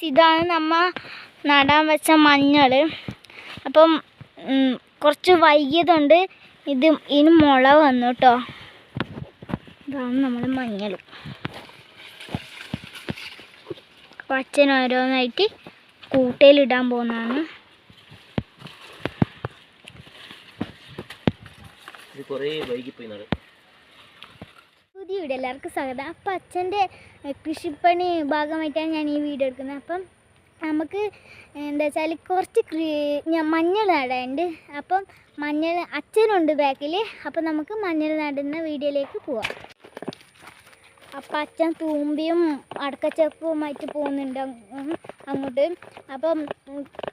ഇതാണ് നമ്മ നടാൻ വെച്ച മഞ്ഞൾ. അപ്പം കുറച്ച് വൈകിയതുകൊണ്ട് ഇതിന് മുള വന്നു കേട്ടോ. ഇതാണ് നമ്മുടെ മഞ്ഞൾ. അപ്പം അച്ഛൻ ഓരോന്നായിട്ട് കൂട്ടയിലിടാൻ പോകുന്നതാണ്. പുതിയ വീഡിയോ എല്ലാവർക്കും സ്വാഗതം. അപ്പം അച്ഛൻ്റെ കൃഷിപ്പണി ഭാഗമായിട്ടാണ് ഞാൻ ഈ വീഡിയോ എടുക്കുന്നത്. അപ്പം നമുക്ക് എന്താ വെച്ചാൽ കുറച്ച് മഞ്ഞൾ നടാനുണ്ട്. അപ്പം മഞ്ഞൾ അച്ഛനുണ്ട് ബാക്കിൽ. അപ്പം നമുക്ക് മഞ്ഞൾ നടുന്ന വീഡിയോയിലേക്ക് പോവാം. അപ്പം അച്ഛൻ തൂമ്പിയും അടക്കച്ചപ്പുമായിട്ട് പോകുന്നുണ്ട് അങ്ങോട്ട്. അപ്പം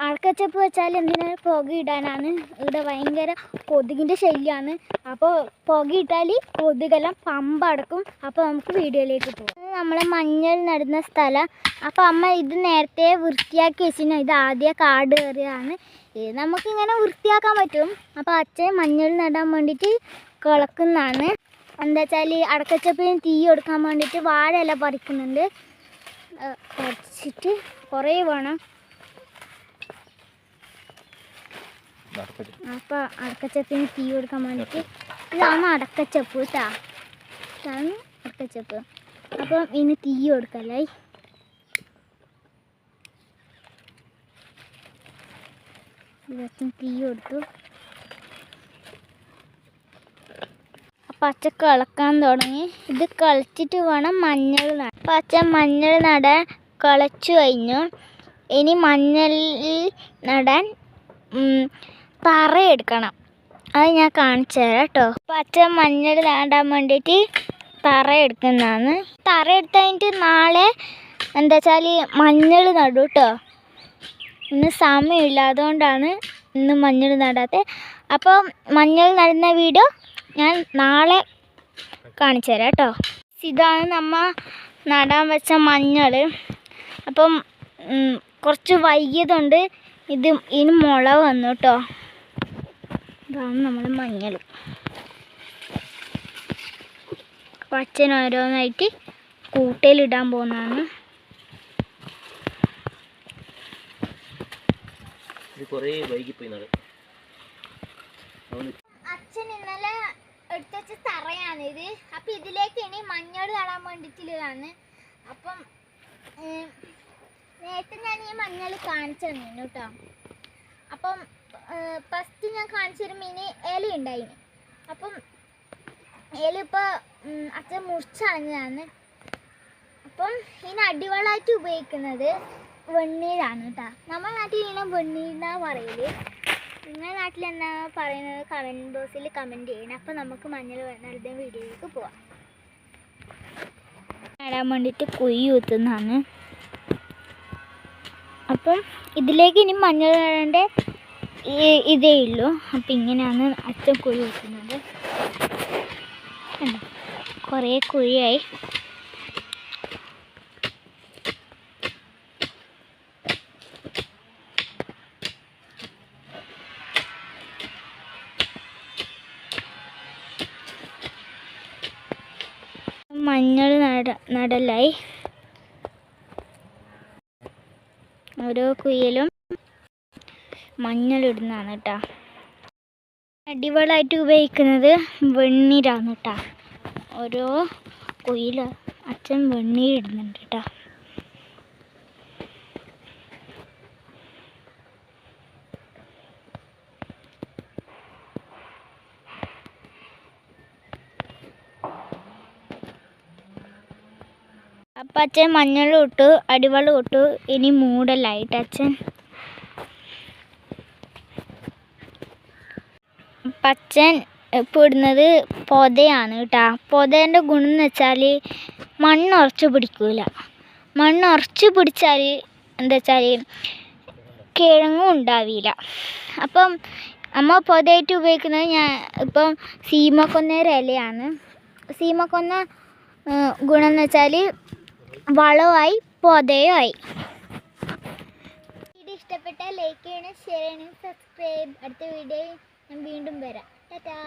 അടക്കച്ചപ്പ് വെച്ചാൽ എന്തിനാണ് പുക ഇടാനാണ്. ഇവിടെ ഭയങ്കര കൊതുകിൻ്റെ ശല്യമാണ്. അപ്പോൾ പുക ഇട്ടാൽ കൊതുകെല്ലാം പമ്പടക്കും. അപ്പോൾ നമുക്ക് വീഡിയോയിലേക്ക് പോകാം. ഇത് നമ്മളെ മഞ്ഞൾ നടുന്ന സ്ഥലം. അപ്പോൾ അമ്മ ഇത് നേരത്തെ വൃത്തിയാക്കി വെച്ചിരുന്നു. ഇത് ആദ്യം കാട് കയറിയാണ്. ഇത് നമുക്കിങ്ങനെ വൃത്തിയാക്കാൻ പറ്റും. അപ്പോൾ അച്ഛൻ മഞ്ഞൾ നടാൻ വേണ്ടിയിട്ട് കിളക്കുന്നതാണ്. എന്താ വെച്ചാൽ അടക്കച്ചപ്പിന് തീ കൊടുക്കാൻ വേണ്ടിയിട്ട് വാഴയില പറിക്കുന്നുണ്ട്. പറിച്ചിട്ട് കുറേ വേണം. അപ്പോൾ അടക്കച്ചപ്പിന് തീ കൊടുക്കാൻ വേണ്ടിയിട്ട് ഇതാണ് അടക്കച്ചപ്പ് കേട്ടോ. ഇതാണ് അടക്കച്ചപ്പ്. അപ്പം ഇതിന് തീ കൊടുക്കല്ലേ. ഇതൊക്കെ തീ കൊടുത്തു. അപ്പം അച്ഛൻ കിളക്കാൻ തുടങ്ങി. ഇത് കിളച്ചിട്ട് വേണം മഞ്ഞൾ നടാൻ. അപ്പം അച്ഛൻ മഞ്ഞൾ നടാൻ കിളച്ചു കഴിഞ്ഞു. ഇനി മഞ്ഞൾ നടാൻ തറയെടുക്കണം. അത് ഞാൻ കാണിച്ചു തരാം കേട്ടോ. അപ്പം അച്ഛൻ മഞ്ഞൾ നടാൻ വേണ്ടിയിട്ട് തറയെടുക്കുന്നതാണ്. തറയെടുത്ത് കഴിഞ്ഞിട്ട് നാളെ എന്താ വെച്ചാൽ മഞ്ഞൾ നടും കേട്ടോ. ഇന്ന് സമയമില്ല, അതുകൊണ്ടാണ് ഇന്ന് മഞ്ഞൾ നടാത്തത്. അപ്പം മഞ്ഞൾ നടുന്ന വീഡിയോ ഞാൻ നാളെ കാണിച്ചു തരാം കേട്ടോ. ഇതാണ് നമ്മ നടാൻ വെച്ച മഞ്ഞൾ. അപ്പം കുറച്ച് വൈകിയതുകൊണ്ട് ഇതിന് മുള വന്നു കേട്ടോ. ഇതാണ് നമ്മുടെ മഞ്ഞൾ. അപ്പം അച്ഛൻ ഓരോന്നായിട്ട് കൂട്ടയിലിടാൻ പോകുന്നതാണ്. അച്ഛൻ ഇന്നലെ എടുത്തുവെച്ച തറയാണിത്. അപ്പം ഇതിലേക്ക് ഇനി മഞ്ഞൾ നടാൻ വേണ്ടിയിട്ടുള്ളതാണ്. അപ്പം നേരത്തെ ഞാൻ ഈ മഞ്ഞൾ കാണിച്ചു തന്നിരുന്നു കേട്ടോ. അപ്പം ഫസ്റ്റ് ഞാൻ കാണിച്ചു തരുമ്പോൾ ഇനി ഇല ഉണ്ടായിന്. അപ്പം ഇല ഇപ്പോൾ അച്ഛൻ മുറിച്ചളഞ്ഞതാണ്. അപ്പം ഇതിന് അടിവളമായിട്ട് ഉപയോഗിക്കുന്നത് വെണ്ണീരാണ് കേട്ടോ. നമ്മുടെ നാട്ടിൽ ഇതിനെ വെണ്ണീരെന്നാണ് പറയല്. നിങ്ങളുടെ നാട്ടിൽ എന്താ പറയുന്നത് കമൻറ്റ് ബോക്സിൽ കമൻറ്റ് ചെയ്യണം. അപ്പം നമുക്ക് മഞ്ഞൾ നടുന്ന വീഡിയോയിലേക്ക് പോവാം. നടാൻ വേണ്ടിയിട്ട് കുഴി കുത്തുന്നതാണ്. അപ്പം ഇതിലേക്ക് ഇനി മഞ്ഞൾ നടേണ്ട ഇതേ ഉള്ളൂ. അപ്പം ഇങ്ങനെയാണ് അച്ഛൻ കുഴി കുത്തുന്നത്. കുറേ കുഴിയായി. മഞ്ഞൾ നടലായി. ഓരോ കുയിലും മഞ്ഞൾ ഇടുന്നതാണ് കേട്ടോ. അടിവളമായിട്ട് ഉപയോഗിക്കുന്നത് വെണ്ണീരാണ് കേട്ടോ. ഓരോ കുയിലും അച്ഛൻ വെണ്ണീരിടുന്നുണ്ട് കേട്ടോ. അപ്പം അച്ഛൻ മഞ്ഞൾ ഇട്ടു, അടിവളം ഇട്ടു. ഇനി മൂടലായിട്ട് അച്ഛൻ. അച്ഛൻ ഇപ്പോൾ ഇടുന്നത് പൊതയാണ് കേട്ടോ. പൊതേൻ്റെ ഗുണം എന്ന് വെച്ചാൽ മണ്ണ് ഉറച്ച് പിടിക്കില്ല. മണ്ണ് ഉറച്ച് പിടിച്ചാൽ എന്താ വെച്ചാൽ കിഴങ്ങും ഉണ്ടാവില്ല. അപ്പം അമ്മ പൊതയായിട്ട് ഉപയോഗിക്കുന്നത് ഞാൻ ഇപ്പം സീമക്കൊന്നയുടെ ഇലയാണ്. സീമക്കൊന്ന ഗുണം എന്ന് വെച്ചാൽ വളമായി പൊതയുമായി. വീഡിയോ ഇഷ്ടപ്പെട്ടാൽ ലൈക്ക് ചെയ്യണം, ഷെയർ ചെയ്യണം, സബ്സ്ക്രൈബ്. അടുത്ത വീഡിയോയിൽ ഞാൻ വീണ്ടും വരാം. ടാറ്റാ.